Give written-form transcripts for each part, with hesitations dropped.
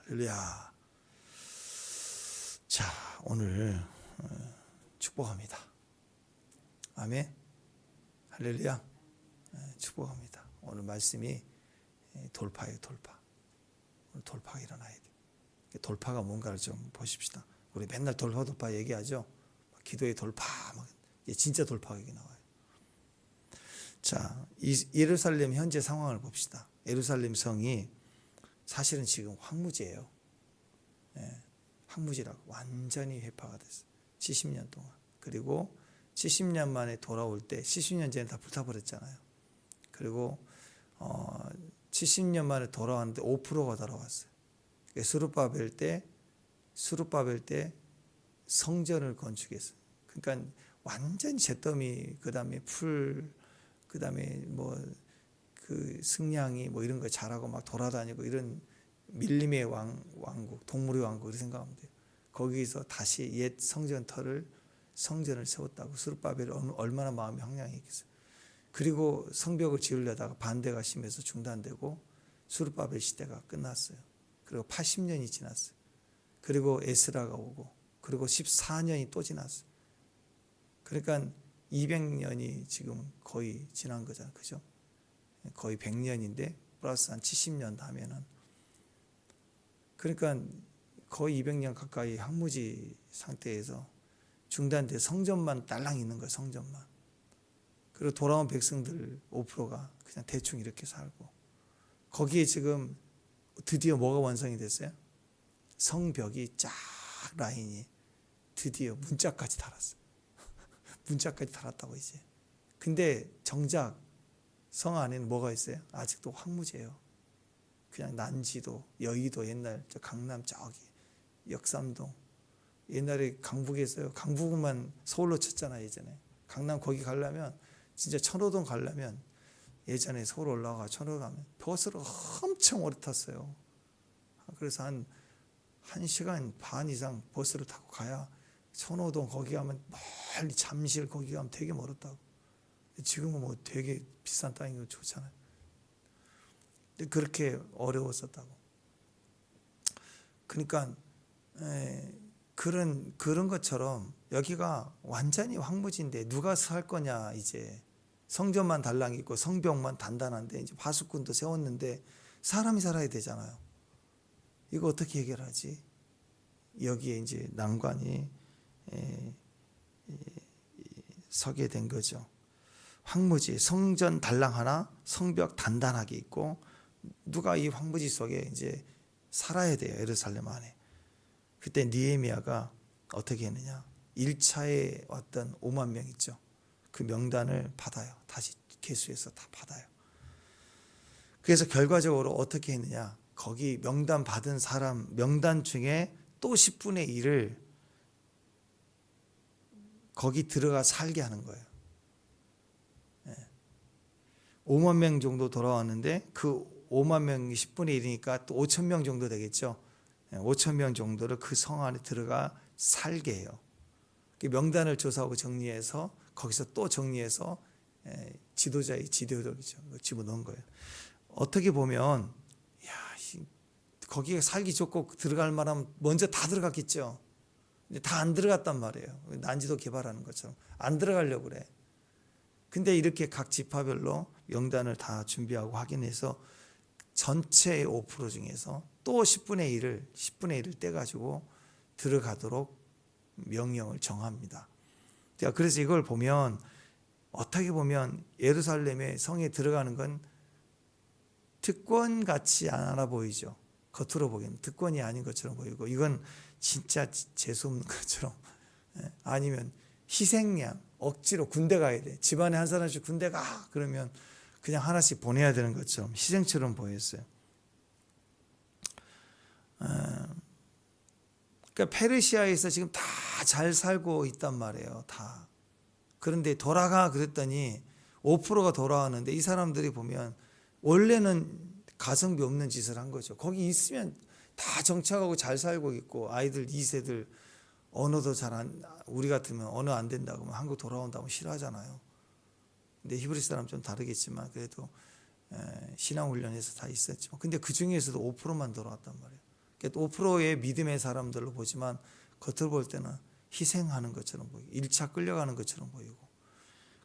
할렐루야. 자, 오늘 축복합니다. 아멘. 할렐루야. 축복합니다. 오늘 말씀이 돌파예요, 돌파. 오늘 돌파가 일어나야 돼. 돌파가 뭔가를 좀 보십시다. 우리 맨날 돌파 얘기하죠. 기도의 돌파, 진짜 돌파가 여기 나와요. 자, 예루살렘 현재 상황을 봅시다. 예루살렘 성이 사실은 지금 황무지예요. 황무지라고 완전히 회파가 됐어요. 70년 동안. 그리고 70년 만에 돌아올 때 70년 전에 다 불타버렸잖아요. 그리고 70년 만에 돌아왔는데 5%가 돌아왔어요. 수룹바벨 때 성전을 건축했어요. 그러니까 완전 잿더미, 그다음에 풀, 그다음에 그 승냥이 이런 거 잘하고 막 돌아다니고 이런 밀림의 왕국, 동물의 왕국 이렇게 생각하면 돼요. 거기서 다시 옛 성전을 세웠다고. 수룹바벨이 얼마나 마음이 황량했겠어요. 그리고 성벽을 지으려다가 반대가 심해서 중단되고 수룹바벨 시대가 끝났어요. 그리고 80년이 지났어요. 그리고 에스라가 오고 그리고 14년이 또 지났어요. 그러니까 200년이 지금 거의 지난 거잖아요. 그죠? 거의 100년인데 플러스 한 70년 하면은, 그러니까 거의 200년 가까이 황무지 상태에서 중단돼 성전만 딸랑 있는 거예요. 성전만. 그리고 돌아온 백성들 5%가 그냥 대충 이렇게 살고, 거기에 지금 드디어 뭐가 완성이 됐어요? 성벽이 쫙 라인이 드디어 문짝까지 달았어요. 문짝까지 달았다고 이제. 근데 정작 성 안에는 뭐가 있어요? 아직도 황무지예요. 그냥 난지도, 여의도, 옛날 저 강남 저기 역삼동, 옛날에 강북에서요. 강북만 서울로 쳤잖아요. 예전에 강남 거기 가려면 진짜 천호동 가려면, 예전에 서울 올라가 천호동 가면 버스를 엄청 오래 탔어요. 그래서 한 1시간 반 이상 버스를 타고 가야 천호동 거기 가면, 멀리 잠실 거기 가면 되게 멀었다고. 지금은 되게 비싼 땅이고 좋잖아요. 근데 그렇게 어려웠었다고. 그러니까 그런 것처럼 여기가 완전히 황무지인데 누가 살 거냐. 이제 성전만 달랑 있고 성벽만 단단한데 이제 파수꾼도 세웠는데 사람이 살아야 되잖아요. 이거 어떻게 해결하지? 여기에 이제 난관이 서게 된 거죠. 황무지, 성전 달랑 하나, 성벽 단단하게 있고, 누가 이 황무지 속에 이제 살아야 돼요. 예루살렘 안에. 그때 느헤미야가 어떻게 했느냐? 1차에 왔던 5만 명 있죠. 그 명단을 받아요. 다시 계수해서 다 받아요. 그래서 결과적으로 어떻게 했느냐? 거기 명단 받은 사람 명단 중에 또 10분의 1을 거기 들어가 살게 하는 거예요. 5만 명 정도 돌아왔는데 그 5만 명이 10분의 1이니까 또 5천 명 정도 되겠죠. 5천 명 정도를 그 성 안에 들어가 살게 해요. 명단을 조사하고 정리해서 거기서 또 정리해서 지도자의 지도력이죠. 집어넣은 거예요. 어떻게 보면 거기에 살기 좋고 들어갈 만하면 먼저 다 들어갔겠죠. 근데 다 안 들어갔단 말이에요. 난지도 개발하는 것처럼 안 들어가려고 그래. 근데 이렇게 각 지파별로 명단을 다 준비하고 확인해서 전체의 5% 중에서 또 10분의 1을 떼가지고 들어가도록 명령을 정합니다. 그래서 이걸 보면 어떻게 보면 예루살렘의 성에 들어가는 건 특권 같이 않아 보이죠. 겉으로 보기에는 특권이 아닌 것처럼 보이고, 이건 진짜 재수없는 것처럼, 아니면 희생양, 억지로 군대 가야 돼. 집안에 한 사람씩 군대 가. 그러면 그냥 하나씩 보내야 되는 것처럼 희생처럼 보였어요. 그러니까 페르시아에서 지금 다 잘 살고 있단 말이에요. 다. 그런데 돌아가 그랬더니 5%가 돌아왔는데 이 사람들이 보면 원래는 가성비 없는 짓을 한 거죠. 거기 있으면 다 정착하고 잘 살고 있고, 아이들 2세들 언어도 우리 같으면 언어 안 된다고 하면 한국 돌아온다고 싫어하잖아요. 근데 히브리 사람 좀 다르겠지만 그래도 신앙훈련에서 다 있었죠. 근데 그 중에서도 5%만 돌아왔단 말이에요. 그러니까 5%의 믿음의 사람들로 보지만 겉으로 볼 때는 희생하는 것처럼 보이고 1차 끌려가는 것처럼 보이고,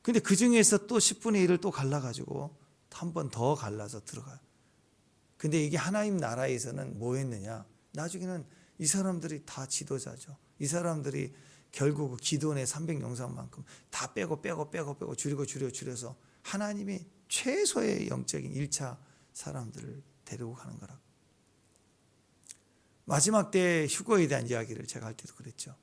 근데 그 중에서 또 10분의 1을 또 갈라가지고 한 번 더 갈라서 들어가요. 근데 이게 하나님 나라에서는 뭐 했느냐, 나중에는 이 사람들이 다 지도자죠. 이 사람들이 결국 기도원의 300영상만큼 다 빼고 줄여서 하나님이 최소의 영적인 1차 사람들을 데리고 가는 거라고. 마지막 때 휴거에 대한 이야기를 제가 할 때도 그랬죠.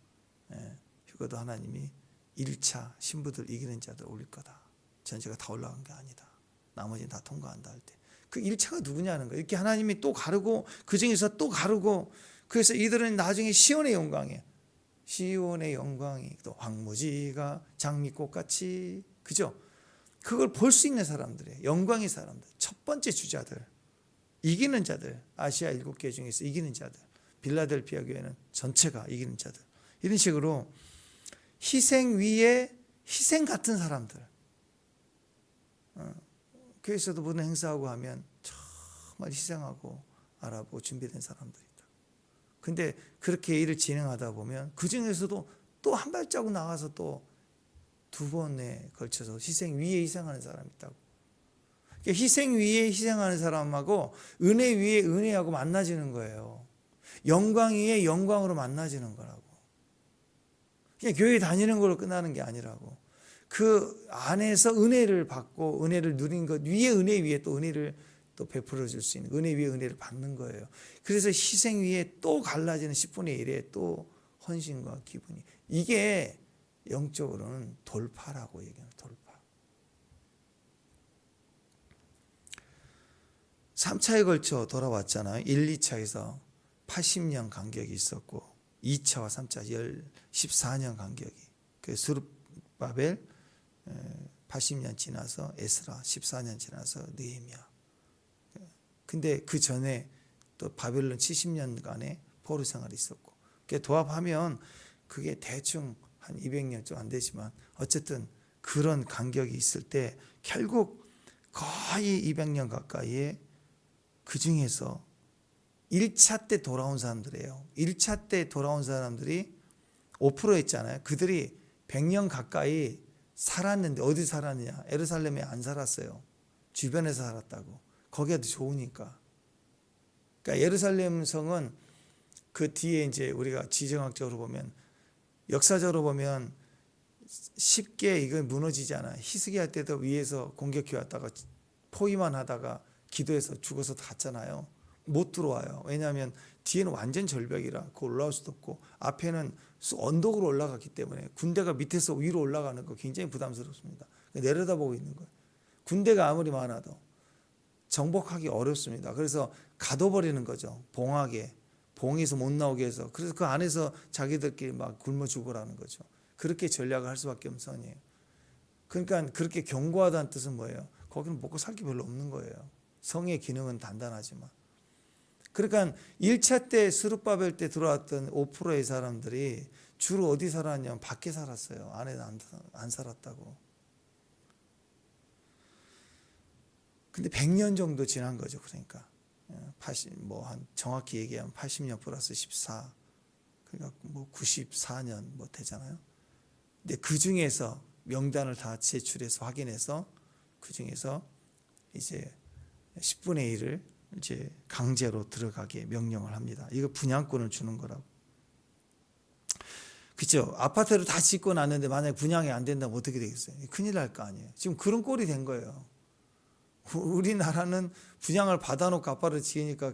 휴거도 하나님이 1차 신부들 이기는 자들 올릴 거다. 전체가 다 올라간 게 아니다. 나머지는 다 통과한다 할 때. 그 1차가 누구냐는 거예요. 이렇게 하나님이 또 가르고 그 중에서 또 가르고, 그래서 이들은 나중에 시온의 영광이에요. 시온의 영광이 또 황무지가 장미꽃같이, 그죠? 그걸 볼 수 있는 사람들이에요. 영광의 사람들, 첫 번째 주자들, 이기는 자들, 아시아 7개 중에서 이기는 자들, 빌라델피아 교회는 전체가 이기는 자들, 이런 식으로 희생 위에 희생 같은 사람들. 교회에서도 모든 행사하고 하면 정말 희생하고 알아보고 준비된 사람들이다. 근데 그렇게 일을 진행하다 보면 그 중에서도 또 한 발자국 나가서 또 2번에 걸쳐서 희생 위에 희생하는 사람이 있다고. 그러니까 희생 위에 희생하는 사람하고 은혜 위에 은혜하고 만나지는 거예요. 영광 위에 영광으로 만나지는 거라고. 그냥 교회 다니는 걸로 끝나는 게 아니라고. 그 안에서 은혜를 받고 은혜를 누린 것 위에 은혜 위에 또 은혜를 또 베풀어 줄 수 있는, 은혜 위에 은혜를 받는 거예요. 그래서 희생 위에 또 갈라지는 10분의 1의 또 헌신과 기분이, 이게 영적으로는 돌파라고 얘기해요. 돌파. 3차에 걸쳐 돌아왔잖아요. 1, 2차에서 80년 간격이 있었고 2차와 3차 14년 간격이. 그 스룹바벨 80년 지나서 에스라 14년 지나서 느헤미야. 근데 그 전에 또 바벨론 70년간의 포로 생활이 있었고, 도합하면 그게 대충 한 200년 좀 안 되지만 어쨌든 그런 간격이 있을 때 결국 거의 200년 가까이에 그 중에서 1차 때 돌아온 사람들이에요. 1차 때 돌아온 사람들이 5%였잖아요. 그들이 100년 가까이 살았는데 어디 살았느냐? 예루살렘에 안 살았어요. 주변에서 살았다고. 거기가 더 좋으니까. 그러니까 예루살렘 성은 그 뒤에 이제 우리가 지정학적으로 보면, 역사적으로 보면 쉽게 이건 무너지잖아. 히스기야 때도 위에서 공격해 왔다가 포위만 하다가 기도해서 죽어서 갔잖아요. 못 들어와요. 왜냐하면 뒤에는 완전 절벽이라 그 올라올 수도 없고, 앞에는 언덕으로 올라갔기 때문에 군대가 밑에서 위로 올라가는 거 굉장히 부담스럽습니다. 내려다보고 있는 거예요. 군대가 아무리 많아도 정복하기 어렵습니다. 그래서 가둬버리는 거죠. 봉에서 못 나오게 해서. 그래서 그 안에서 자기들끼리 막 굶어 죽으라는 거죠. 그렇게 전략을 할 수밖에 없는 선이에요. 그러니까 그렇게 견고하다는 뜻은 뭐예요? 거기는 먹고 살 게 별로 없는 거예요. 성의 기능은 단단하지만. 그러니까 1차 때 스룹바벨 때 들어왔던 5%의 사람들이 주로 어디 살았냐면 밖에 살았어요. 안에 안 살았다고. 근데 100년 정도 지난 거죠. 그러니까 80, 뭐 한 정확히 얘기하면 80년 플러스 14, 그러니까 뭐 94년 뭐 되잖아요. 근데 그 중에서 명단을 다 제출해서 확인해서 그 중에서 이제 10분의 1을 이제 강제로 들어가게 명령을 합니다. 이거 분양권을 주는 거라고. 그렇죠. 아파트를 다 짓고 났는데 만약에 분양이 안 된다면 어떻게 되겠어요? 큰일 날 거 아니에요. 지금 그런 꼴이 된 거예요. 우리나라는 분양을 받아놓고 아파트를 지으니까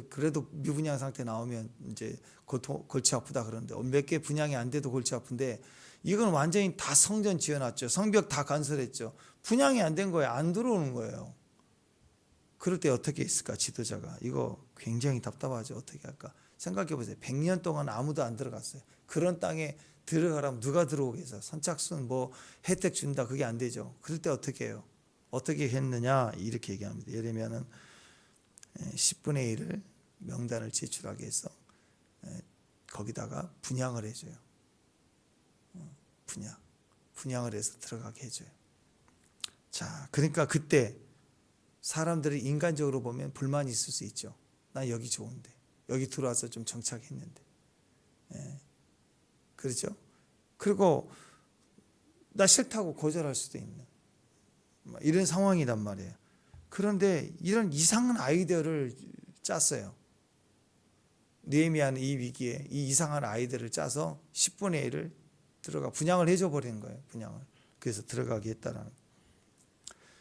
그래도 미분양 상태 나오면 이제 골치 아프다 그러는데, 몇 개 분양이 안 돼도 골치 아픈데, 이건 완전히 다 성전 지어놨죠. 성벽 다 건설했죠. 분양이 안 된 거예요. 안 들어오는 거예요. 그럴 때 어떻게 있을까? 지도자가 이거 굉장히 답답하죠. 어떻게 할까? 생각해 보세요. 100년 동안 아무도 안 들어갔어요. 그런 땅에 들어가라면 누가 들어오겠어요? 선착순 뭐 혜택 준다, 그게 안 되죠. 그럴 때 어떻게 해요? 어떻게 했느냐 이렇게 얘기합니다. 예를 들면 10분의 1을 명단을 제출하게 해서 거기다가 분양을 해줘요. 분양을 해서 들어가게 해줘요. 자, 그러니까 그때 사람들이 인간적으로 보면 불만이 있을 수 있죠. 나 여기 좋은데 여기 들어와서 좀 정착했는데. 그렇죠? 그리고 나 싫다고 거절할 수도 있는 이런 상황이란 말이에요. 그런데 이런 이상한 아이디어를 짰어요. 느헤미야는 이 위기에 이 이상한 아이디어를 짜서 10분의 1을 들어가 분양을 해줘 버리는 거예요. 분양을. 그래서 들어가게 했다라는.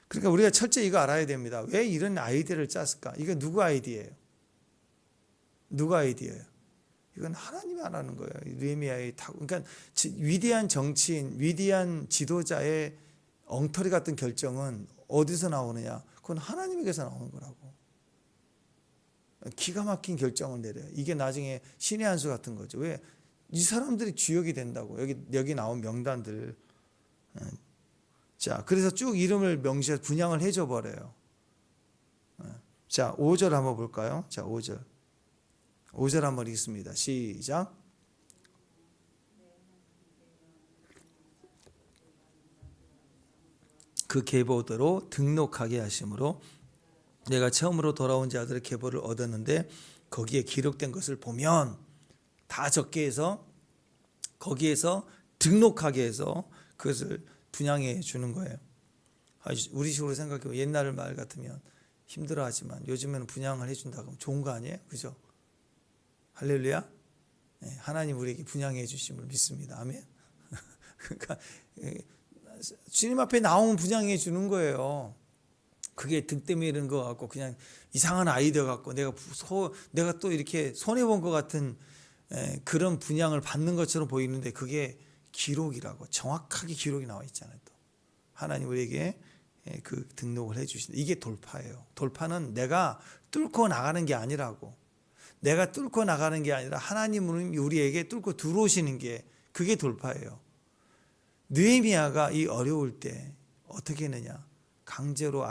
그러니까 우리가 철저히 이거 알아야 됩니다. 왜 이런 아이디어를 짰을까? 이거 누구 아이디어예요? 누가 아이디어예요? 이건 하나님이 하라는 거예요. 느헤미야의 그러니까 위대한 정치인, 위대한 지도자의 엉터리 같은 결정은 어디서 나오느냐? 그건 하나님에게서 나오는 거라고. 기가 막힌 결정을 내려요. 이게 나중에 신의 한 수 같은 거죠. 왜? 이 사람들이 주역이 된다고. 여기 나온 명단들. 자, 그래서 쭉 이름을 명시해서 분양을 해줘 버려요. 자, 5절 한번 볼까요? 자, 5절. 5절 한번 읽습니다. 시작. 그 계보대로 등록하게 하심으로 내가 처음으로 돌아온 자들의 계보를 얻었는데 거기에 기록된 것을 보면 다 적게 해서 거기에서 등록하게 해서 그것을 분양해 주는 거예요. 우리 식으로 생각해보면 옛날 말 같으면 힘들어하지만 요즘에는 분양을 해준다 그러면 좋은 거 아니에요? 그죠? 할렐루야. 네, 하나님 우리에게 분양해 주심을 믿습니다. 아멘. 그러니까 주님 앞에 나오면 분양해 주는 거예요. 그게 등 때문에 이런 거 같고 그냥 이상한 아이디어 갖고 내가 또 이렇게 손해 본 것 같은 그런 분양을 받는 것처럼 보이는데 그게 기록이라고 정확하게 기록이 나와 있잖아요. 또 하나님 우리에게 그 등록을 해주신다. 이게 돌파예요. 돌파는 내가 뚫고 나가는 게 아니라고. 내가 뚫고 나가는 게 아니라 하나님은 우리에게 뚫고 들어오시는 게 그게 돌파예요. 느헤미야가 이 어려울 때 어떻게 했느냐? 강제로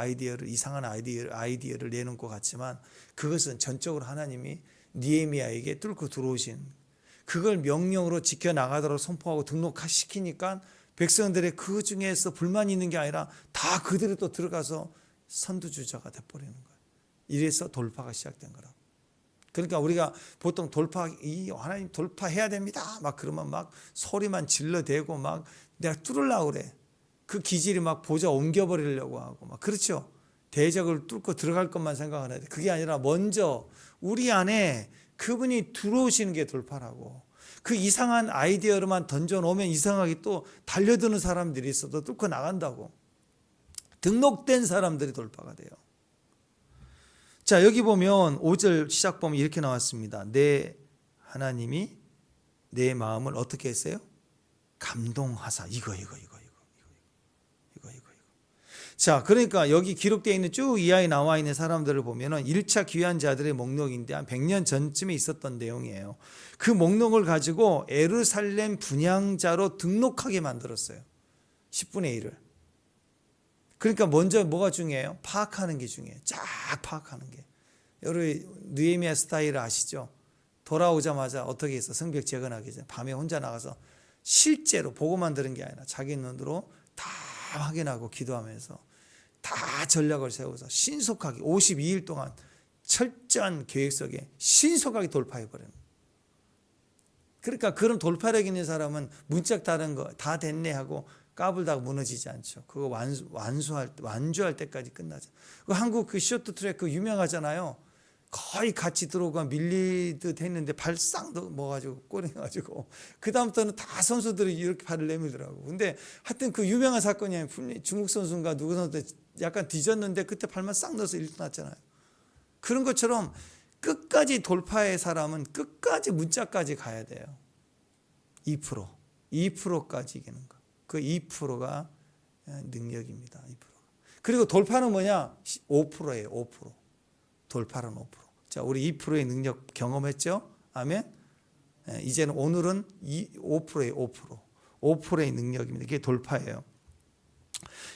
이상한 아이디어를 내놓은 것 같지만 그것은 전적으로 하나님이 느헤미야에게 뚫고 들어오신 그걸 명령으로 지켜나가도록 선포하고 등록시키니까 백성들의 그 중에서 불만이 있는 게 아니라 다 그들이 또 들어가서 선두주자가 돼버리는 거예요. 이래서 돌파가 시작된 거라고. 그러니까 우리가 보통 하나님 돌파해야 됩니다. 막 그러면 막 소리만 질러대고 막 내가 뚫으려고 그래. 그 기질이 막 보좌 옮겨버리려고 하고 막 그렇죠. 대적을 뚫고 들어갈 것만 생각하는데 그게 아니라 먼저 우리 안에 그분이 들어오시는 게 돌파라고. 그 이상한 아이디어로만 던져놓으면 이상하게 또 달려드는 사람들이 있어도 뚫고 나간다고. 등록된 사람들이 돌파가 돼요. 자, 여기 보면 5절 시작 보면 이렇게 나왔습니다. 내 하나님이 내 마음을 어떻게 했어요? 감동하사 이거. 자, 그러니까 여기 기록되어 있는 쭉 이하에 나와 있는 사람들을 보면은 1차 귀환 자들의 목록인데 한 100년 전쯤에 있었던 내용이에요. 그 목록을 가지고 예루살렘 분양자로 등록하게 만들었어요. 10분의 1을. 그러니까 먼저 뭐가 중요해요? 파악하는 게 중요해요. 쫙 파악하는 게. 여러분 느헤미야 스타일을 아시죠? 돌아오자마자 어떻게 했어? 성벽 재건하기 전에 밤에 혼자 나가서 실제로 보고만 들은 게 아니라 자기 눈으로 다 확인하고 기도하면서 다 전략을 세워서 신속하게 52일 동안 철저한 계획 속에 신속하게 돌파해버리는 거예요. 그러니까 그런 돌파력 있는 사람은 문짝 다른 거 다 됐네 하고 까불다가 무너지지 않죠. 그거 완주할 때까지 끝나죠. 한국 그 쇼트트랙 그 유명하잖아요. 거의 같이 들어오고 밀리듯 했는데 발 싹 먹어가지고 꼬리가지고 그 다음부터는 다 선수들이 이렇게 발을 내밀더라고. 근데 하여튼 그 유명한 사건이 중국 선수인가 누구 선수 약간 뒤졌는데 그때 발만 싹 넣어서 1등 났잖아요. 그런 것처럼 끝까지 돌파의 사람은 끝까지 문자까지 가야 돼요. 2%까지 이기는 거. 그 2%가 능력입니다. 2%. 그리고 돌파는 뭐냐? 5%예요. 5%. 돌파는 5%. 자, 우리 2%의 능력 경험했죠? 아멘. 이제는 오늘은 5%예요. 5%. 5%의 능력입니다. 이게 돌파예요.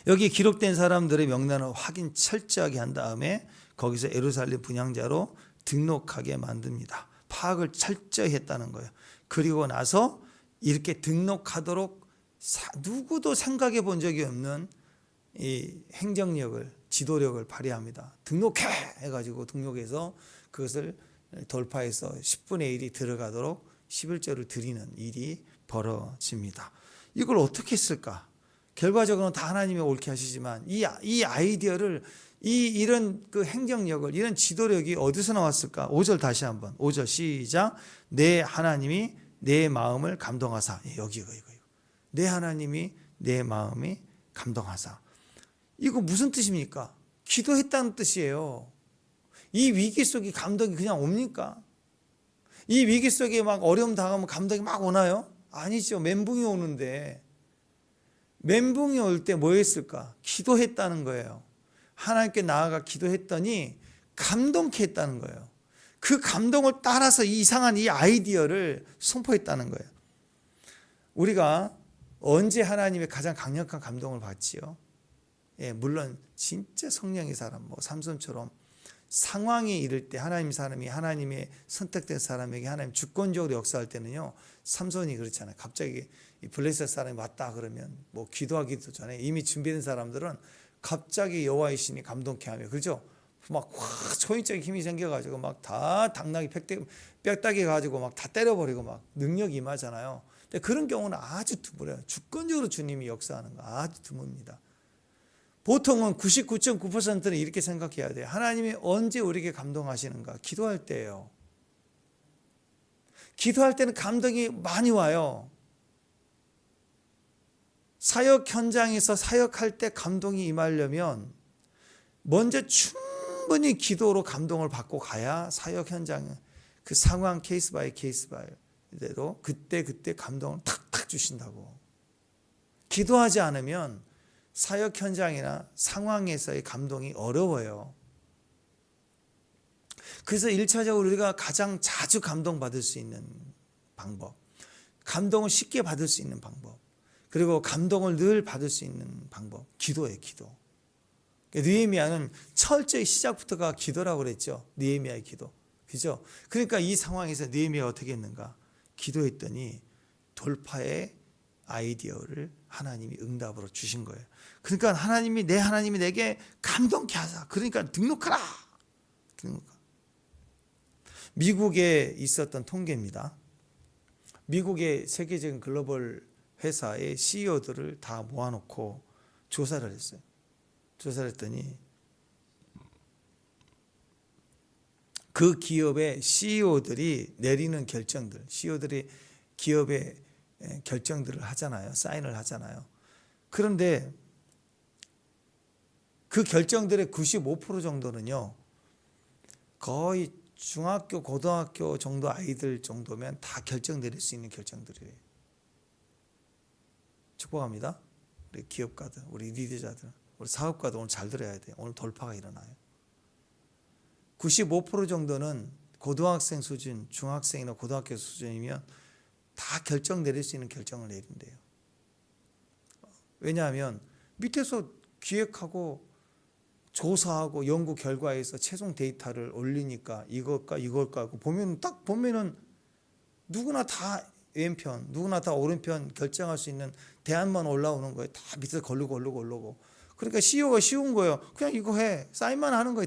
여기 기록된 사람들의 명단을 확인 철저하게 한 다음에 거기서 예루살렘 분양자로 등록하게 만듭니다. 파악을 철저히 했다는 거예요. 그리고 나서 이렇게 등록하도록 누구도 생각해 본 적이 없는 이 행정력을 지도력을 발휘합니다. 등록해 해가지고 등록해서 그것을 돌파해서 10분의 1이 들어가도록 11조를 드리는 일이 벌어집니다. 이걸 어떻게 했을까? 결과적으로는 다 하나님이 옳게 하시지만 이 아이디어를 이런 그 행정력을 이런 지도력이 어디서 나왔을까? 5절 다시 한번 5절 시작. 내 하나님이 내 마음을 감동하사. 여기 이거. 내 하나님이 내 마음이 감동하사. 이거 무슨 뜻입니까? 기도했다는 뜻이에요. 이 위기 속에 감동이 그냥 옵니까? 이 위기 속에 막 어려움 당하면 감동이 막 오나요? 아니죠. 멘붕이 오는데 멘붕이 올 때 뭐 했을까? 기도했다는 거예요. 하나님께 나아가 기도했더니 감동케 했다는 거예요. 그 감동을 따라서 이상한 이 아이디어를 선포했다는 거예요. 우리가 언제 하나님의 가장 강력한 감동을 받지요? 예, 물론 진짜 성령의 사람, 삼손처럼 상황이 이를 때 하나님 사람이 하나님의 선택된 사람에게 하나님 주권적으로 역사할 때는요, 삼손이 그렇잖아요. 갑자기 이 블레셋 사람이 왔다 그러면 기도하기도 전에 이미 준비된 사람들은 갑자기 여호와의 신이 감동케 하며, 그렇죠? 막 확 초인적인 힘이 생겨가지고 막 다 당나귀 뼈다귀 가지고 막 다 때려버리고 막 능력이 임하잖아요. 근데 그런 경우는 아주 드물어요. 주권적으로 주님이 역사하는 거 아주 드뭅니다. 보통은 99.9%는 이렇게 생각해야 돼요. 하나님이 언제 우리에게 감동하시는가? 기도할 때예요. 기도할 때는 감동이 많이 와요. 사역 현장에서 사역할 때 감동이 임하려면 먼저 충분히 기도로 감동을 받고 가야 사역 현장 그 상황 케이스 바이 대로 그때 감동을 탁탁 주신다고. 기도하지 않으면 사역 현장이나 상황에서의 감동이 어려워요. 그래서 1차적으로 우리가 가장 자주 감동받을 수 있는 방법, 감동을 쉽게 받을 수 있는 방법, 그리고 감동을 늘 받을 수 있는 방법, 기도예요. 기도. 느헤미야는 철저히 시작부터가 기도라고 그랬죠. 느헤미야의 기도. 그죠? 그러니까 이 상황에서 느헤미야가 어떻게 했는가? 기도했더니 돌파의 아이디어를 하나님이 응답으로 주신 거예요. 그러니까 하나님이 내게 감동케 하사. 그러니까 등록하라. 미국에 있었던 통계입니다. 미국의 세계적인 글로벌 회사의 CEO들을 다 모아놓고 조사를 했어요. 조사를 했더니 그 기업의 CEO들이 내리는 결정들, CEO들이 기업의 결정들을 하잖아요. 사인을 하잖아요. 그런데 그 결정들의 95% 정도는요, 거의 중학교, 고등학교 정도 아이들 정도면 다 결정 내릴 수 있는 결정들이에요. 축복합니다. 우리 기업가들, 우리 리더자들, 우리 사업가들 오늘 잘 들어야 돼요. 오늘 돌파가 일어나요. 95% 정도는 고등학생 수준, 중학생이나 고등학교 수준이면 다 결정 내릴 수 있는 결정을 내린대요. 왜냐하면 밑에서 기획하고 조사하고 연구 결과에서 최종 데이터를 올리니까 이걸까 하고 보면은 누구나 다 왼편, 누구나 다 오른편 결정할 수 있는 대안만 올라오는 거예요. 다 밑에서 걸르고. 그러니까 CEO가 쉬운 거예요. 그냥 이거 해. 사인만 하는 거예요.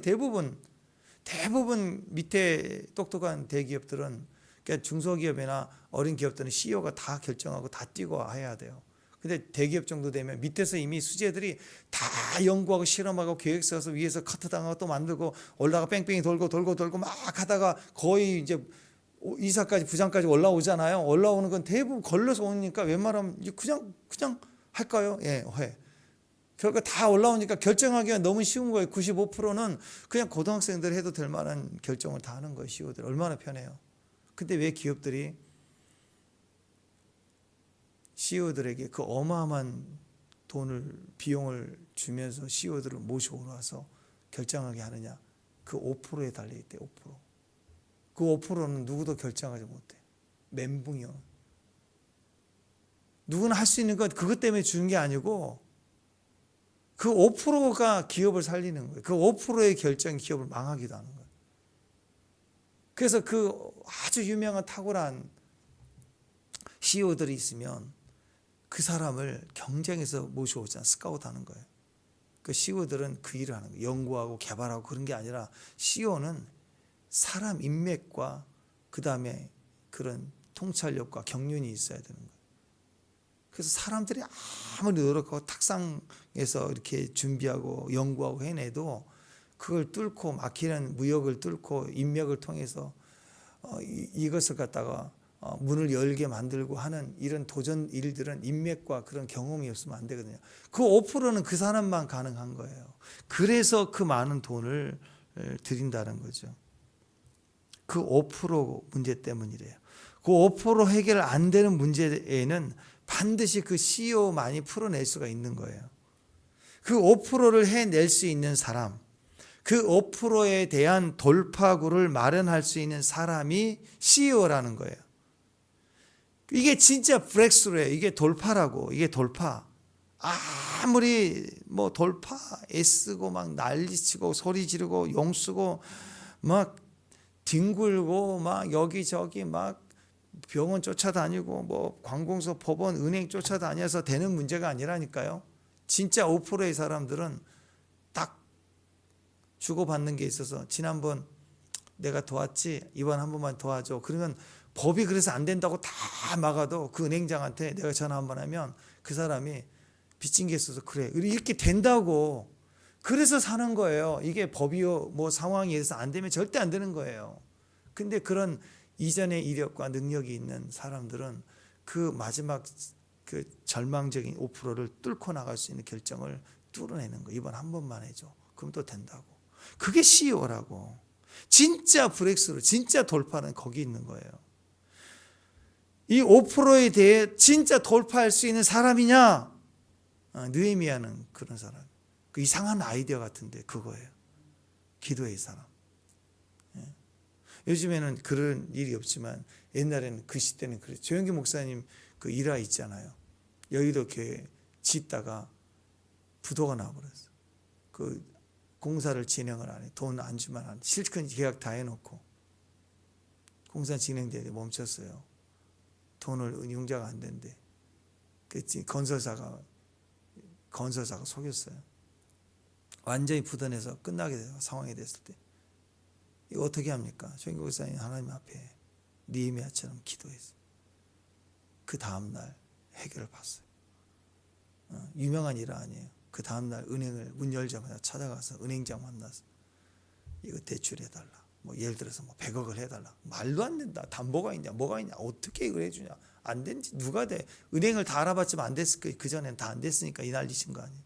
대부분 밑에 똑똑한 대기업들은, 그러니까 중소기업이나 어린 기업들은 CEO가 다 결정하고 다 뛰고 해야 돼요. 근데 대기업 정도 되면 밑에서 이미 수재들이 다 연구하고 실험하고 계획 써서 위에서 커트당하고 또 만들고 올라가 뺑뺑이 돌고 막 하다가 거의 이제 이사까지 부장까지 올라오잖아요. 올라오는 건 대부분 걸러서 오니까 웬만하면 그냥 할까요? 예, 해. 결과 다 올라오니까 결정하기가 너무 쉬운 거예요. 95%는 그냥 고등학생들 해도 될 만한 결정을 다 하는 거예요. CEO들 얼마나 편해요. 근데 왜 기업들이 CEO들에게 그 어마어마한 비용을 주면서 CEO들을 모셔오라서 결정하게 하느냐? 그 5%에 달려있대. 5%. 그 5%는 누구도 결정하지 못해. 멘붕이요. 누구나 할 수 있는 건 그것 때문에 주는 게 아니고 그 5%가 기업을 살리는 거예요. 그 5%의 결정이 기업을 망하기도 하는 거예요. 그래서 그 아주 유명한 탁월한 CEO들이 있으면 그 사람을 경쟁에서 모셔오잖아. 스카우트하는 거예요. 그 CEO들은 그 일을 하는 거예요. 연구하고 개발하고 그런 게 아니라 CEO는 사람 인맥과 그 다음에 그런 통찰력과 경륜이 있어야 되는 거예요. 그래서 사람들이 아무리 노력하고 탁상에서 이렇게 준비하고 연구하고 해내도 그걸 뚫고 막히는 무역을 뚫고 인맥을 통해서 이것을 갖다가 문을 열게 만들고 하는 이런 도전 일들은 인맥과 그런 경험이 없으면 안 되거든요. 그 5%는 그 사람만 가능한 거예요. 그래서 그 많은 돈을 드린다는 거죠. 그 5% 문제 때문이래요. 그 5% 해결 안 되는 문제에는 반드시 그 CEO만이 풀어낼 수가 있는 거예요. 그 5%를 해낼 수 있는 사람, 그 5%에 대한 돌파구를 마련할 수 있는 사람이 CEO라는 거예요. 이게 진짜 브렉스루예요. 이게 돌파라고. 이게 돌파. 아무리 뭐 돌파 애쓰고 막 난리치고 소리 지르고 용 쓰고 막 뒹굴고 막 여기저기 막 병원 쫓아다니고 뭐 관공서 법원 은행 쫓아다녀서 되는 문제가 아니라니까요. 진짜 5%의 사람들은 딱 주고받는 게 있어서 지난번 내가 도왔지 이번 한 번만 도와줘. 그러면 법이 그래서 안 된다고 다 막아도 그 은행장한테 내가 전화 한 번 하면 그 사람이 빚진 게 있어서 그래 이렇게 된다고. 그래서 사는 거예요. 이게 법이요 뭐 상황에 의해서 안 되면 절대 안 되는 거예요. 근데 그런 이전의 이력과 능력이 있는 사람들은 그 마지막 그 절망적인 5%를 뚫고 나갈 수 있는 결정을 뚫어내는 거. 이번 한 번만 해줘. 그럼 또 된다고. 그게 CEO라고. 진짜 브렉스루, 진짜 돌파는 거기 있는 거예요. 이 5%에 대해 진짜 돌파할 수 있는 사람이냐? 느헤미야는 그런 사람. 그 이상한 아이디어 같은데 그거예요. 기도의 사람. 요즘에는 그런 일이 없지만 옛날에는 그 시대는 그랬어요. 조영기 목사님 그 일화 있잖아요. 여의도 교회 짓다가 부도가 나버렸어요. 그 공사를 진행을 안 해. 돈 안 주면 안 해. 실컷 계약 다 해놓고 공사 진행되는데 멈췄어요. 돈을 융자가 안 된대. 그 건설사가 속였어요. 완전히 부도내서 끝나게 돼요. 상황이 됐을 때. 이거 어떻게 합니까? 조영기 목사님 하나님 앞에 느헤미야처럼 기도했어요. 그 다음날 해결을 봤어요. 유명한 일 아니에요. 그 다음날 은행을 문 열자마자 찾아가서 은행장 만나서 이거 대출해달라. 뭐 예를 들어서 뭐 100억을 해달라. 말도 안 된다. 담보가 있냐 뭐가 있냐 어떻게 이걸 해주냐. 안 된지 누가 돼. 은행을 다 알아봤지만 안 됐을 거예요. 그전엔 다 안 됐으니까 이 난리신 거 아니에요.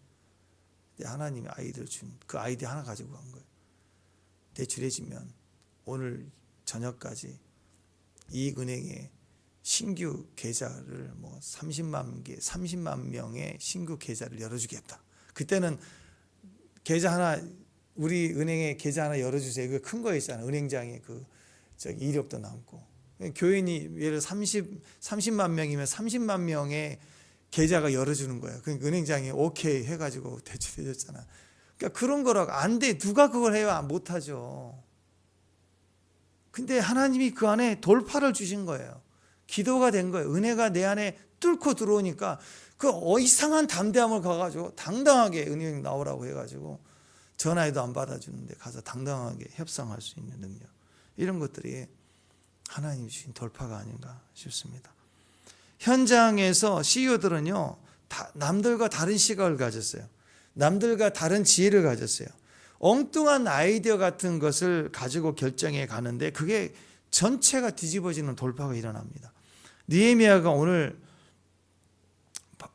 근데 하나님이 아이디어를 준 그 아이디어 하나 가지고 간 거예요. 대출해지면 오늘 저녁까지 이 은행에 신규 계좌를 뭐 30만 명의 신규 계좌를 열어주겠다. 그때는 계좌 하나 우리 은행에 계좌 하나 열어주세요. 그 큰 거 있잖아요. 은행장에 그 저기 이력도 남고 교인이 예를 30만 명이면 30만 명의 계좌가 열어주는 거예요. 그러니까 은행장에 오케이 해가지고 대출해줬잖아. 그러니까 그런 거라고 안 돼. 누가 그걸 해야 못하죠. 근데 하나님이 그 안에 돌파를 주신 거예요. 기도가 된 거예요. 은혜가 내 안에 뚫고 들어오니까 그 이상한 담대함을 가가지고 당당하게 은행 나오라고 해가지고 전화해도 안 받아주는데 가서 당당하게 협상할 수 있는 능력. 이런 것들이 하나님이 주신 돌파가 아닌가 싶습니다. 현장에서 CEO들은요, 남들과 다른 시각을 가졌어요. 남들과 다른 지혜를 가졌어요. 엉뚱한 아이디어 같은 것을 가지고 결정해 가는데 그게 전체가 뒤집어지는 돌파가 일어납니다. 느헤미야가 오늘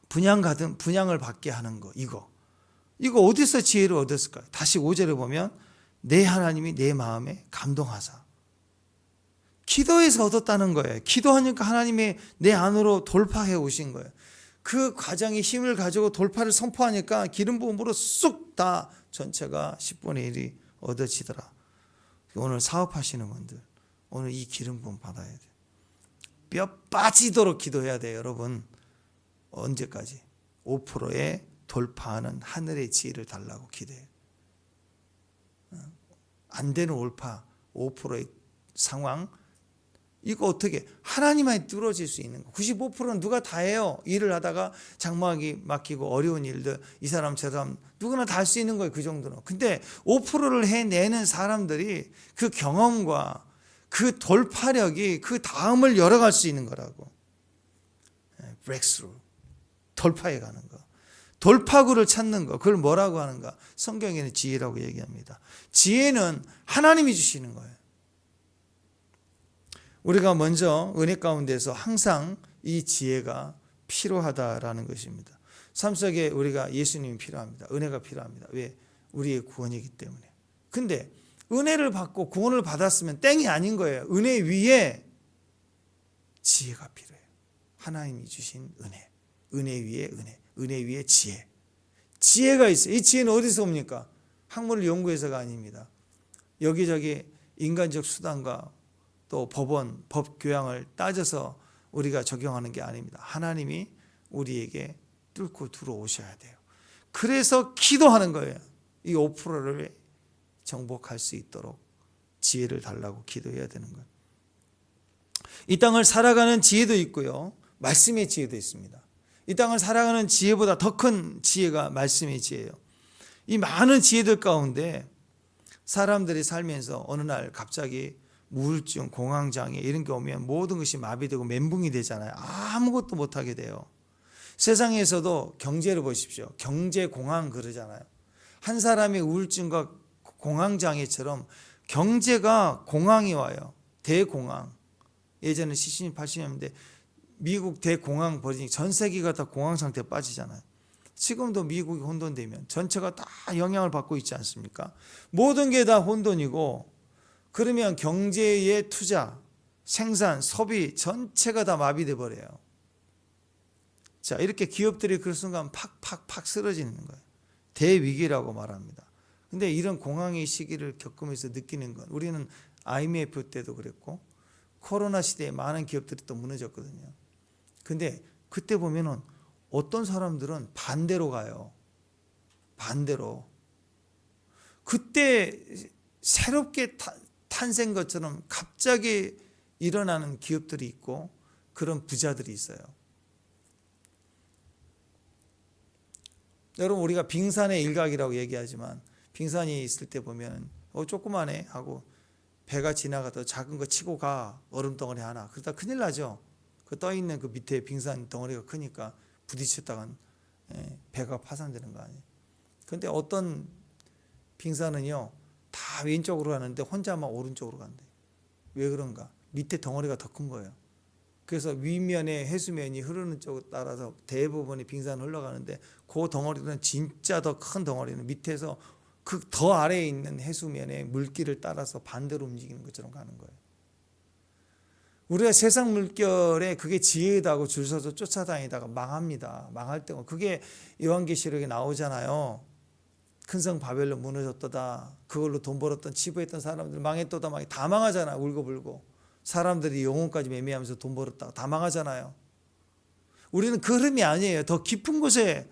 분양을 받게 하는 거 이거 어디서 지혜를 얻었을까요? 다시 5절에 보면 내 하나님이 내 마음에 감동하사 기도에서 얻었다는 거예요. 기도하니까 하나님이 내 안으로 돌파해 오신 거예요. 그 과정에 힘을 가지고 돌파를 선포하니까 기름 부음으로 쑥 다 전체가 10분의 1이 얻어지더라. 오늘 사업하시는 분들 오늘 이 기름 부음 받아야 돼요. 뼈 빠지도록 기도해야 돼요. 여러분 언제까지? 5%에 돌파하는 하늘의 지혜를 달라고 기도해요. 안 되는 올파 5%의 상황 이거 어떻게 하나님만이 뚫어질 수 있는 거. 95%는 누가 다 해요. 일을 하다가 장막이 막히고 어려운 일들 이 사람 저 사람 누구나 다 할 수 있는 거예요. 그 정도는. 근데 5%를 해내는 사람들이 그 경험과 그 돌파력이 그 다음을 열어갈 수 있는 거라고. 브렉스루, 돌파해 가는 거. 돌파구를 찾는 거. 그걸 뭐라고 하는가? 성경에는 지혜라고 얘기합니다. 지혜는 하나님이 주시는 거예요. 우리가 먼저 은혜 가운데서 항상 이 지혜가 필요하다라는 것입니다. 삶 속에 우리가 예수님이 필요합니다. 은혜가 필요합니다. 왜? 우리의 구원이기 때문에. 근데 은혜를 받고 구원을 받았으면 땡이 아닌 거예요. 은혜 위에 지혜가 필요해요. 하나님이 주신 은혜. 은혜 위에 은혜. 은혜 위에 지혜. 지혜가 있어요. 이 지혜는 어디서 옵니까? 학문을 연구해서가 아닙니다. 여기저기 인간적 수단과 또 법원, 법 교양을 따져서 우리가 적용하는 게 아닙니다. 하나님이 우리에게 뚫고 들어오셔야 돼요. 그래서 기도하는 거예요. 이 5%를 정복할 수 있도록 지혜를 달라고 기도해야 되는 거예요. 이 땅을 살아가는 지혜도 있고요. 말씀의 지혜도 있습니다. 이 땅을 살아가는 지혜보다 더 큰 지혜가 말씀의 지혜예요. 이 많은 지혜들 가운데 사람들이 살면서 어느 날 갑자기 우울증, 공황장애 이런 게 오면 모든 것이 마비되고 멘붕이 되잖아요. 아무것도 못하게 돼요. 세상에서도 경제를 보십시오. 경제공황 그러잖아요. 한 사람의 우울증과 공황장애처럼 경제가 공황이 와요. 대공황. 예전에 70, 80년대 미국 대공황 벌어지니 전 세계가 다 공황 상태에 빠지잖아요. 지금도 미국이 혼돈되면 전체가 다 영향을 받고 있지 않습니까? 모든 게 다 혼돈이고 그러면 경제의 투자, 생산, 소비 전체가 다 마비돼 버려요. 자, 이렇게 기업들이 그 순간 팍팍팍 쓰러지는 거예요. 대위기라고 말합니다. 근데 이런 공황의 시기를 겪으면서 느끼는 건 우리는 IMF 때도 그랬고 코로나 시대에 많은 기업들이 또 무너졌거든요. 근데 그때 보면은 어떤 사람들은 반대로 가요. 반대로. 그때 새롭게 탄생 것처럼 갑자기 일어나는 기업들이 있고 그런 부자들이 있어요. 여러분 우리가 빙산의 일각이라고 얘기하지만 빙산이 있을 때 보면 조그마해 하고 배가 지나가다 작은 거 치고 가 얼음 덩어리 하나 그러다 큰일 나죠. 그 떠 있는 그 밑에 빙산 덩어리가 크니까 부딪혔다간 배가 파산되는 거 아니에요. 그런데 어떤 빙산은요 다 왼쪽으로 가는데 혼자만 오른쪽으로 간대요. 왜 그런가? 밑에 덩어리가 더 큰 거예요. 그래서 위면의 해수면이 흐르는 쪽을 따라서 대부분이 빙산 흘러가는데 그 덩어리는 진짜 더 큰 덩어리는 밑에서 그 더 아래에 있는 해수면의 물길을 따라서 반대로 움직이는 것처럼 가는 거예요. 우리가 세상 물결에 그게 지혜다고 줄 서서 쫓아다니다가 망합니다. 망할 때가 그게 요한계시록에 나오잖아요. 큰 성 바벨론 무너졌도다. 그걸로 돈 벌었던 치부했던 사람들 망했도다. 다 망하잖아. 울고불고. 사람들이 영혼까지 매매하면서 돈 벌었다가 다 망하잖아요. 우리는 그 흐름이 아니에요. 더 깊은 곳에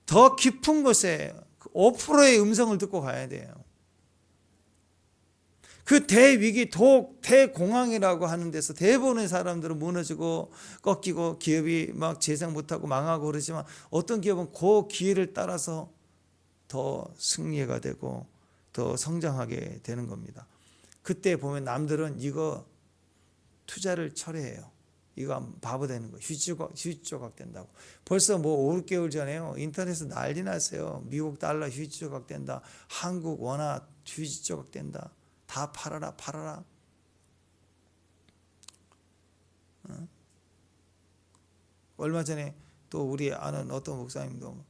5%의 음성을 듣고 가야 돼요. 그 대위기, 대공황이라고 하는 데서 대부분의 사람들은 무너지고 꺾이고 기업이 막 재생 못하고 망하고 그러지만 어떤 기업은 그 기회를 따라서 더 승리가 되고 더 성장하게 되는 겁니다. 그때 보면 남들은 이거 투자를 철회해요. 이거 바보 되는 거 휴지조각 된다고. 벌써 5개월 전에요. 인터넷에서 난리 났어요. 미국 달러 휴지조각 된다. 한국 원화 휴지조각 된다. 다 팔아라. 얼마 전에 또 우리 아는 어떤 목사님도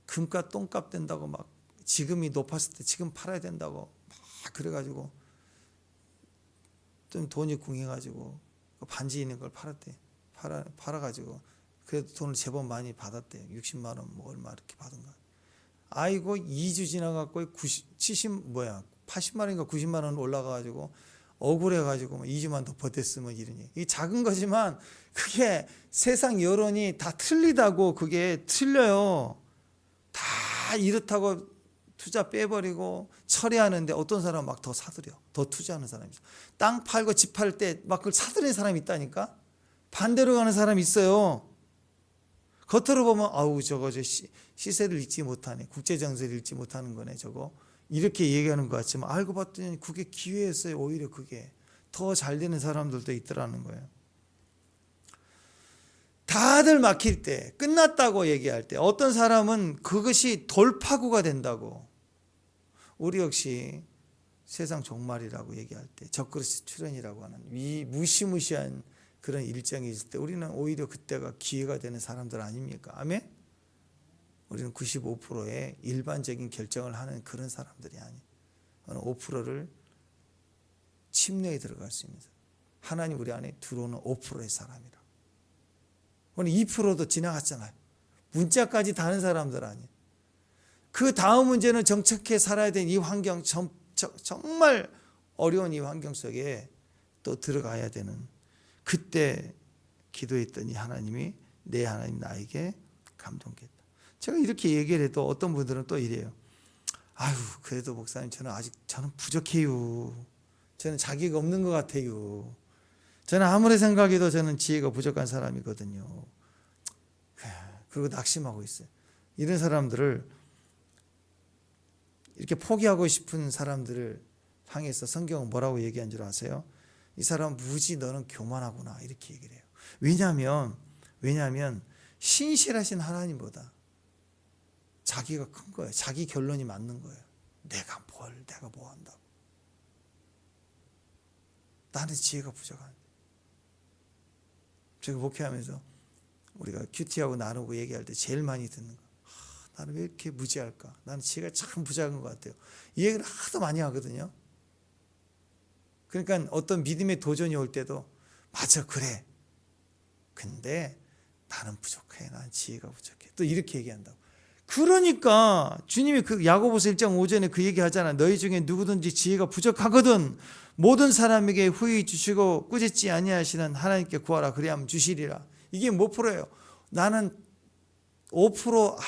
금값 똥값 된다고 막 지금이 높았을 때 지금 팔아야 된다고 막 그래가지고 좀 돈이 궁해가지고 반지 있는 걸 팔았대. 팔아가지고 그래도 돈을 제법 많이 받았대. 60만 원 뭐 얼마 이렇게 받은 거야. 아이고 2주 지나갖고 80만 원인가 90만 원 올라가가지고 억울해가지고 2주만 더 버텼으면 이러니. 이 작은 거지만 그게 세상 여론이 다 틀리다고. 그게 틀려요. 다 이렇다고 투자 빼버리고 처리하는데 어떤 사람은 막 더 사들여. 더 투자하는 사람이 있어. 땅 팔고 집 팔 때 막 그걸 사들이는 사람이 있다니까. 반대로 가는 사람이 있어요. 겉으로 보면 아우 저거 시세를 읽지 못하네. 국제정세를 읽지 못하는 거네 저거. 이렇게 얘기하는 것 같지만 알고 봤더니 그게 기회였어요. 오히려 그게 더 잘 되는 사람들도 있더라는 거예요. 다들 막힐 때, 끝났다고 얘기할 때 어떤 사람은 그것이 돌파구가 된다고. 우리 역시 세상 종말이라고 얘기할 때 적그리스도 출현이라고 하는 이 무시무시한 그런 일정이 있을 때 우리는 오히려 그때가 기회가 되는 사람들 아닙니까? 아멘? 우리는 95%의 일반적인 결정을 하는 그런 사람들이 아니에요. 5%를 침례에 들어갈 수 있는 사람. 하나님 우리 안에 들어오는 5%의 사람이라. 오늘 2%도 지나갔잖아요. 문자까지 다는 사람들 아니에요. 그 다음 문제는 정착해 살아야 되는 이 환경, 정말 어려운 이 환경 속에 또 들어가야 되는, 그때 기도했더니 하나님이 내 하나님 나에게 감동했다. 제가 이렇게 얘기를 해도 어떤 분들은 또 이래요. 아유 그래도 목사님 저는 부족해요. 저는 자기가 없는 것 같아요. 저는 아무리 생각해도 저는 지혜가 부족한 사람이거든요. 그리고 낙심하고 있어요. 이런 사람들을, 이렇게 포기하고 싶은 사람들을 향해서 성경은 뭐라고 얘기한 줄 아세요? 이 사람 무지 너는 교만하구나 이렇게 얘기를 해요. 왜냐하면 신실하신 하나님보다 자기가 큰 거예요. 자기 결론이 맞는 거예요. 내가 뭐 한다고. 나는 지혜가 부족한데. 제가 목회하면서 우리가 큐티하고 나누고 얘기할 때 제일 많이 듣는 거. 나는 왜 이렇게 무지할까? 나는 지혜가 참 부족한 것 같아요. 이 얘기를 하도 많이 하거든요. 그러니까 어떤 믿음의 도전이 올 때도 맞아 그래. 근데 나는 부족해. 난 지혜가 부족해. 또 이렇게 얘기한다고. 그러니까 주님이 그 야고보서 1장 5절에 그 얘기 하잖아. 너희 중에 누구든지 지혜가 부족하거든 모든 사람에게 후히 주시고 꾸짖지 아니하시는 하나님께 구하라 그리하면 주시리라. 이게 몇 프로예요? 나는 5%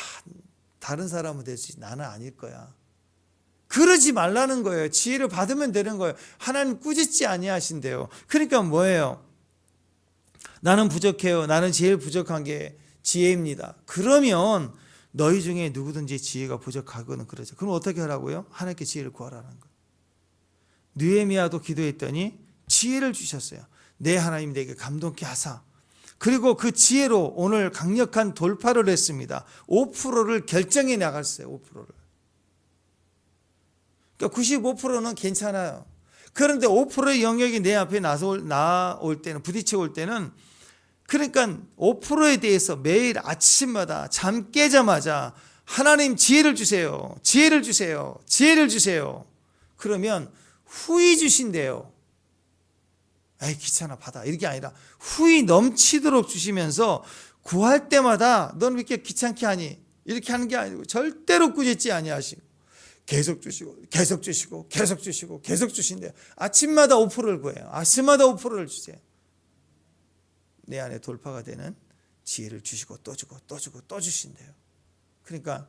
다른 사람은 될 수 있지. 나는 아닐 거야. 그러지 말라는 거예요. 지혜를 받으면 되는 거예요. 하나님 꾸짖지 아니하신대요. 그러니까 뭐예요? 나는 부족해요. 나는 제일 부족한 게 지혜입니다. 그러면 너희 중에 누구든지 지혜가 부족하거든 그러죠. 그럼 어떻게 하라고요? 하나님께 지혜를 구하라는 거예요. 느헤미야도 기도했더니 지혜를 주셨어요. 내 하나님 내게 감동케 하사. 그리고 그 지혜로 오늘 강력한 돌파를 했습니다. 5%를 결정해 나갔어요. 5%를. 그러니까 95%는 괜찮아요. 그런데 5%의 영역이 내 앞에 나올 때는, 부딪혀 올 때는, 그러니까 5%에 대해서 매일 아침마다 잠 깨자마자 하나님 지혜를 주세요. 지혜를 주세요. 지혜를 주세요. 그러면 후히 주신대요. 에이 귀찮아 받아 이렇게 아니라 후히 넘치도록 주시면서 구할 때마다 너는 왜 이렇게 귀찮게 하니 이렇게 하는 게 아니고 절대로 꾸짖지 아니하시고 계속 주시고 계속 주시고 계속 주시고 계속 주신대요. 아침마다 5%를 구해요. 아침마다 5%를 주세요. 내 안에 돌파가 되는 지혜를 주시고 또 주고 또 주고 또 주신대요. 그러니까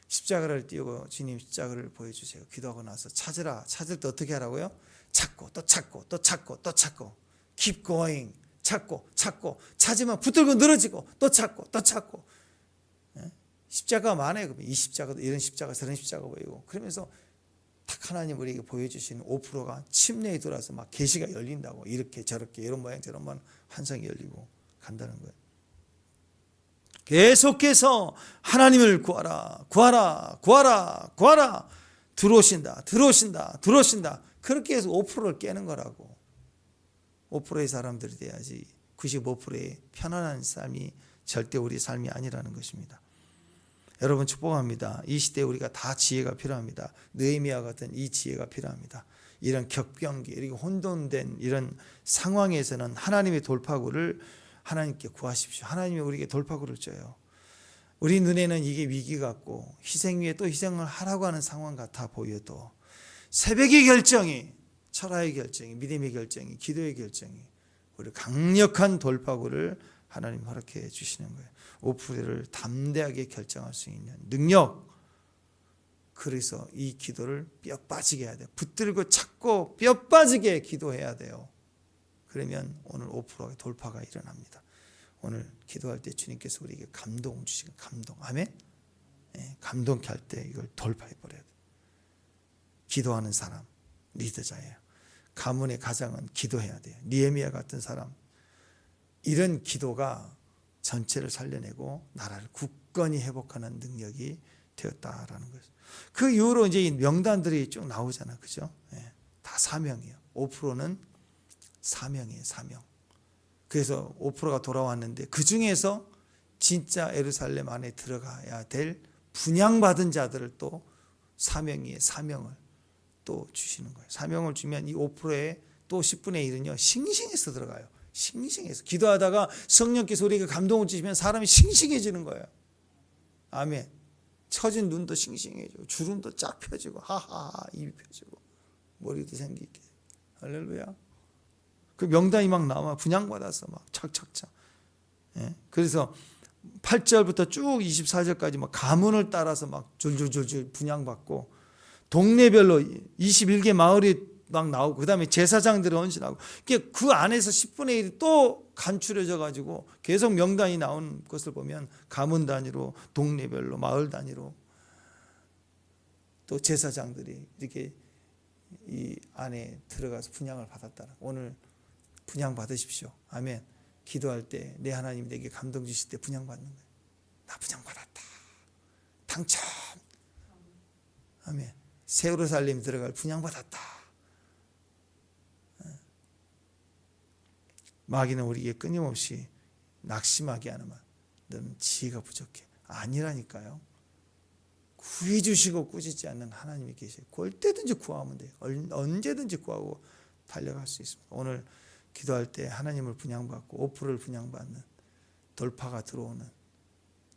십자가를 띄우고 주님 십자가를 보여주세요. 기도하고 나서 찾으라. 찾을 때 어떻게 하라고요? 찾고 또 찾고 또 찾고 또 찾고 keep going. 찾고 찾으면 붙들고 늘어지고 또 찾고 또 찾고. 십자가가 많아요. 이 십자가도 이런 십자가 저런 십자가 보이고 그러면서 딱 하나님 우리에게 보여주시는 5%가 침례에 들어와서 막 계시가 열린다고. 이렇게 저렇게 이런 모양 저런 모양 환상이 열리고 간다는 거예요. 계속해서 하나님을 구하라 구하라 구하라 구하라. 들어오신다 들어오신다 들어오신다. 그렇게 해서 5%를 깨는 거라고. 5%의 사람들이 돼야지 95%의 편안한 삶이 절대 우리 삶이 아니라는 것입니다. 여러분 축복합니다. 이 시대에 우리가 다 지혜가 필요합니다. 느헤미야 같은 이 지혜가 필요합니다. 이런 격변기, 이렇게 혼돈된 이런 상황에서는 하나님의 돌파구를 하나님께 구하십시오. 하나님이 우리에게 돌파구를 줘요. 우리 눈에는 이게 위기 같고 희생 위에 또 희생을 하라고 하는 상황 같아 보여도 새벽의 결정이, 철학의 결정이, 믿음의 결정이, 기도의 결정이 우리 강력한 돌파구를 하나님 허락해 주시는 거예요. 5%를 담대하게 결정할 수 있는 능력, 그래서 이 기도를 뼈 빠지게 해야 돼요. 붙들고 찾고 뼈 빠지게 기도해야 돼요. 그러면 오늘 5%의 돌파가 일어납니다. 오늘 기도할 때 주님께서 우리에게 감동 주시고 감동. 아멘. 네, 감동케 할 때 이걸 돌파해 버려야 돼요. 기도하는 사람 리더자예요. 가문의 가장은 기도해야 돼요. 느헤미야 같은 사람, 이런 기도가 전체를 살려내고 나라를 굳건히 회복하는 능력이 되었다라는 거죠. 그 이후로 이제 이 명단들이 쭉 나오잖아, 그죠? 예, 다 사명이에요. 5%는 사명이에요, 사명. 그래서 5%가 돌아왔는데 그 중에서 진짜 예루살렘 안에 들어가야 될 분양받은 자들을 또 사명을 또 주시는 거예요. 사명을 주면 이 5%의 또 10분의 1은요 싱싱해서 들어가요. 싱싱해서 기도하다가 성령께서 우리에게 감동을 주시면 사람이 싱싱해지는 거예요. 아멘. 처진 눈도 싱싱해지고 주름도 쫙 펴지고 하하하 입이 펴지고 머리도 생기게. 할렐루야. 그 명단이 막 나와 분양받아서 막 착착착. 예? 그래서 8절부터 쭉 24절까지 막 가문을 따라서 막 줄줄줄줄 분양받고 동네별로 21개 마을이 막 나오고 그다음에 제사장들이 헌신하고 그 안에서 10분의 1이 또 간추려져 가지고 계속 명단이 나온 것을 보면 가문 단위로 동네별로 마을 단위로 또 제사장들이 이렇게 이 안에 들어가서 분양을 받았다. 오늘 분양 받으십시오. 아멘. 기도할 때 내 하나님 내게 감동 주실 때 분양 받는 거예요. 나 분양 받았다. 당첨. 아멘. 새 예루살렘 들어갈 분양 받았다. 마귀는 우리에게 끊임없이 낙심하게 하는 말. 너는 지혜가 부족해. 아니라니까요. 구해주시고 꾸짖지 않는 하나님이 계세요. 올 때든지 구하면 돼요. 언제든지 구하고 달려갈 수 있습니다. 오늘 기도할 때 하나님을 분양받고 5%를 분양받는 돌파가 들어오는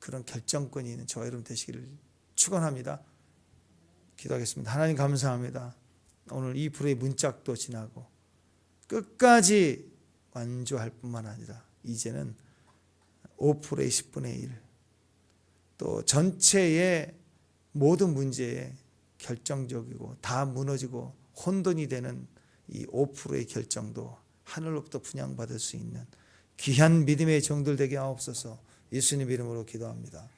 그런 결정권이 있는 저와 여러분 되시기를 축원합니다. 기도하겠습니다. 하나님 감사합니다. 오늘 2%의 문짝도 지나고 끝까지 완주할 뿐만 아니라 이제는 5%의 10분의 1, 또 전체의 모든 문제에 결정적이고 다 무너지고 혼돈이 되는 이 5%의 결정도 하늘로부터 분양받을 수 있는 귀한 믿음의 종들 되게 하옵소서. 예수님 이름으로 기도합니다.